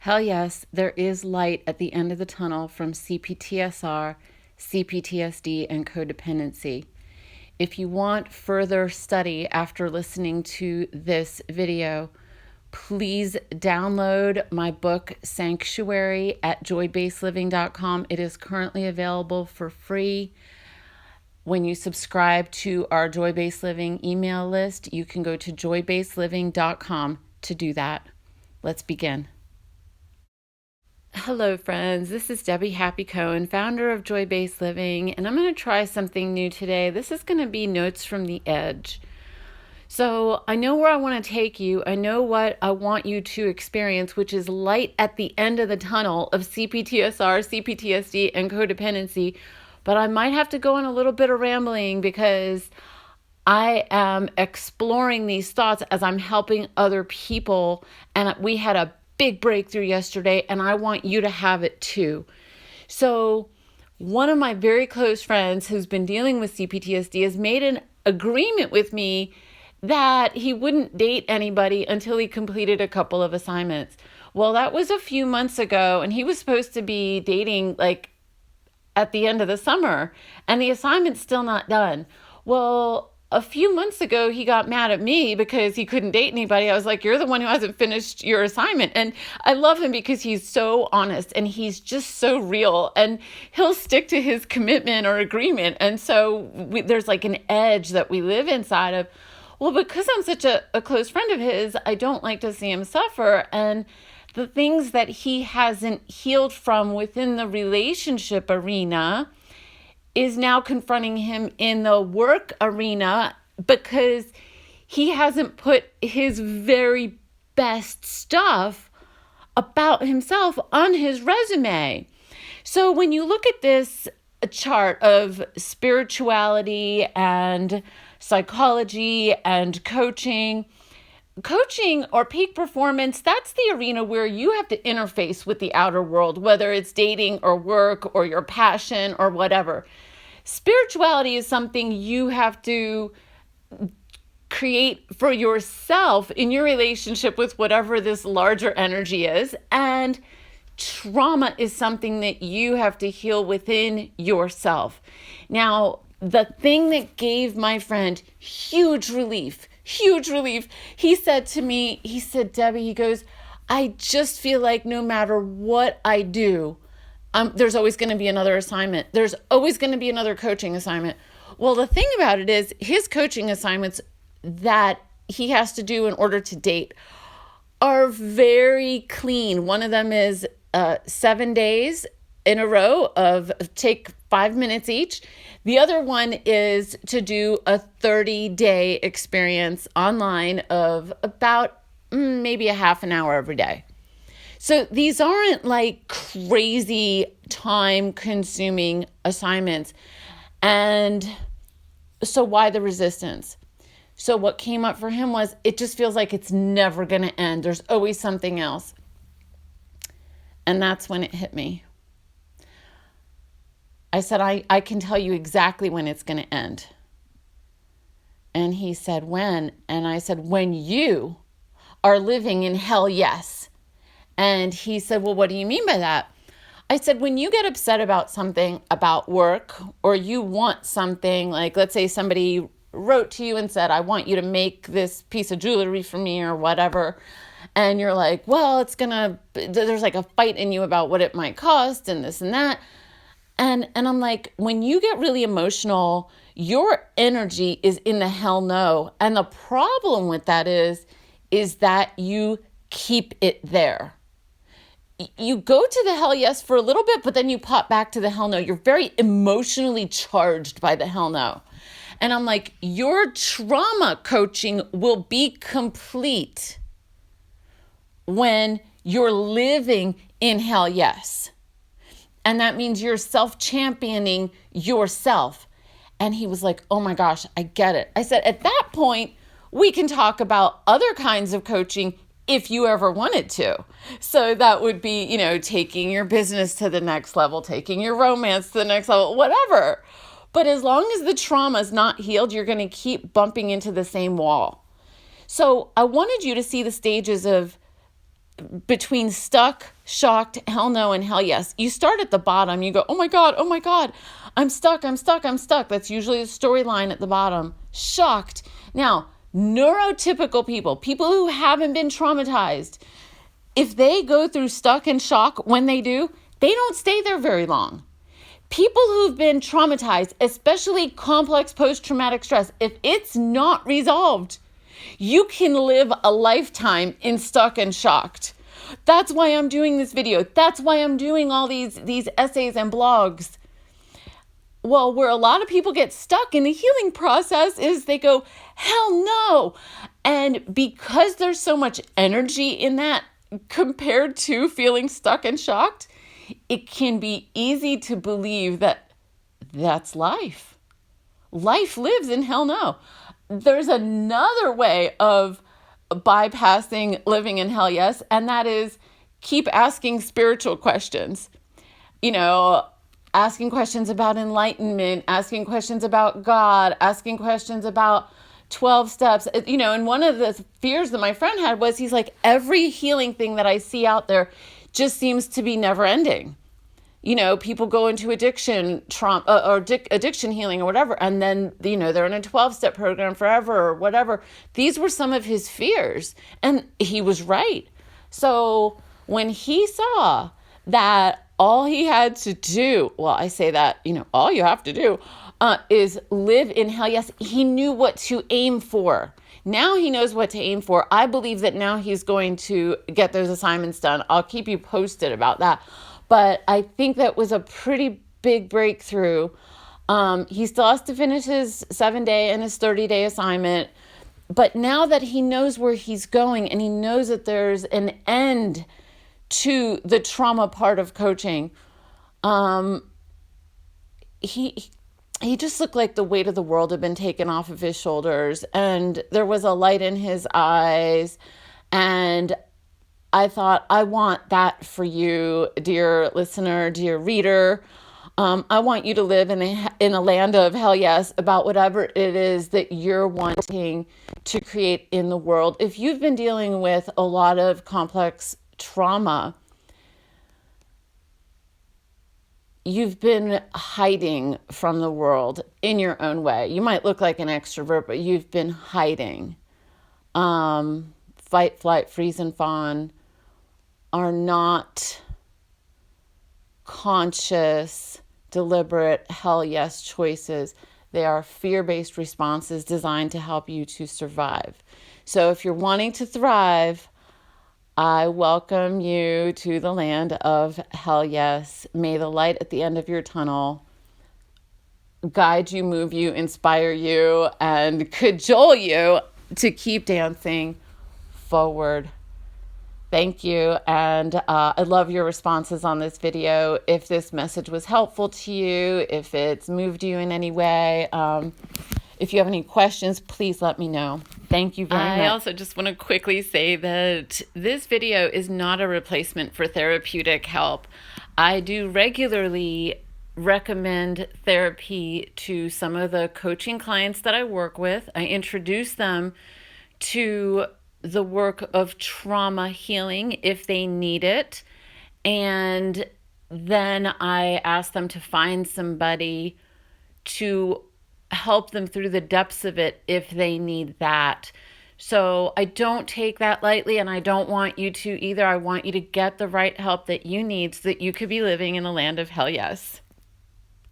Hell yes, there is light at the end of the tunnel from CPTSR, CPTSD, and codependency. If you want further study after listening to this video, please download my book Sanctuary at joybasedliving.com. It is currently available for free. When you subscribe to our Joy Based Living email list, you can go to joybasedliving.com to do that. Let's begin. Hello, friends. This is Debbie Happy Cohen, founder of Joy Based Living, and I'm going to try something new today. This is going to be Notes from the Edge. So I know where I want to take you. I know what I want you to experience, which is light at the end of the tunnel of CPTSR, CPTSD, and codependency. But I might have to go on a little bit of rambling because I am exploring these thoughts as I'm helping other people. And we had a big breakthrough yesterday, and I want you to have it too. So one of my very close friends who's been dealing with CPTSD has made an agreement with me that he wouldn't date anybody until he completed a couple of assignments. Well, that was a few months ago, and he was supposed to be dating like at the end of the summer, and the assignment's still not done. Well, a few months ago, he got mad at me because he couldn't date anybody. I was like, you're the one who hasn't finished your assignment. And I love him because he's so honest and he's just so real, and he'll stick to his commitment or agreement. And so there's like an edge that we live inside of. Well, because I'm such a close friend of his, I don't like to see him suffer. And the things that he hasn't healed from within the relationship arena is now confronting him in the work arena because he hasn't put his very best stuff about himself on his resume. So when you look at this chart of spirituality and psychology and coaching or peak performance, that's the arena where you have to interface with the outer world, whether it's dating or work or your passion or whatever. Spirituality is something you have to create for yourself in your relationship with whatever this larger energy is. And trauma is something that you have to heal within yourself. Now, the thing that gave my friend huge relief, he said to me, he said, Debbie, he goes, I just feel like no matter what I do, there's always going to be another assignment. There's always going to be another coaching assignment. Well, the thing about it is his coaching assignments that he has to do in order to date are very clean. One of them is 7 days in a row of take 5 minutes each. The other one is to do a 30-day experience online of about maybe a half an hour every day. So these aren't like crazy time-consuming assignments. And so why the resistance? So what came up for him was it just feels like it's never going to end. There's always something else. And that's when it hit me. I said, I can tell you exactly when it's going to end. And he said, when? And I said, when you are living in hell, yes. And he said, well, what do you mean by that? I said, when you get upset about something about work, or you want something, like let's say somebody wrote to you and said, I want you to make this piece of jewelry for me or whatever. And you're like, well, there's like a fight in you about what it might cost and this and that. And I'm like, when you get really emotional, your energy is in the hell no. And the problem with that is that you keep it there. You go to the hell yes for a little bit, but then you pop back to the hell no. You're very emotionally charged by the hell no. And I'm like, your trauma coaching will be complete when you're living in hell yes. And that means you're self-championing yourself. And he was like, oh my gosh, I get it. I said, at that point, we can talk about other kinds of coaching if you ever wanted to. So that would be, taking your business to the next level, taking your romance to the next level, whatever. But as long as the trauma is not healed, you're going to keep bumping into the same wall. So I wanted you to see the stages of between stuck, shocked, hell no, and hell yes. You start at the bottom. You go, oh my God, I'm stuck. That's usually the storyline at the bottom. Shocked. Now, neurotypical people who haven't been traumatized, if they go through stuck and shock, when they do, they don't stay there very long. People who've been traumatized, especially complex post-traumatic stress, if it's not resolved, you can live a lifetime in stuck and shocked. That's why I'm doing this video. That's why I'm doing all these essays and blogs. Well, where a lot of people get stuck in the healing process is they go, hell no. And because there's so much energy in that compared to feeling stuck and shocked, it can be easy to believe that that's life. Life lives in hell no. There's another way of bypassing living in hell yes, and that is keep asking spiritual questions. Asking questions about enlightenment, asking questions about God, asking questions about 12 steps. And one of the fears that my friend had was he's like, every healing thing that I see out there just seems to be never ending. People go into addiction, trauma, or addiction healing or whatever, and then, they're in a 12-step program forever or whatever. These were some of his fears, and he was right. So when he saw that all he had to do, well, I say that, all you have to do is live in hell yes, he knew what to aim for. Now he knows what to aim for. I believe that now he's going to get those assignments done. I'll keep you posted about that. But I think that was a pretty big breakthrough. He still has to finish his 7-day and his 30-day assignment. But now that he knows where he's going and he knows that there's an end to the trauma part of coaching, he just looked like the weight of the world had been taken off of his shoulders, and there was a light in his eyes. And I thought, I want that for you, dear listener, dear reader. I want you to live in a land of hell yes about whatever it is that you're wanting to create in the world. If you've been dealing with a lot of complex trauma, you've been hiding from the world in your own way. You might look like an extrovert, but you've been hiding. Fight, flight, freeze, and fawn are not conscious, deliberate, hell yes choices. They are fear-based responses designed to help you to survive. So if you're wanting to thrive, I welcome you to the land of hell yes. May the light at the end of your tunnel guide you, move you, inspire you, and cajole you to keep dancing forward. Thank you, and I love your responses on this video. If this message was helpful to you, if it's moved you in any way, if you have any questions, please let me know. Thank you very much. I also just want to quickly say that this video is not a replacement for therapeutic help. I do regularly recommend therapy to some of the coaching clients that I work with. I introduce them to the work of trauma healing if they need it. And then I ask them to find somebody to help them through the depths of it if they need that. So I don't take that lightly, and I don't want you to either. I want you to get the right help that you need so that you could be living in a land of hell yes.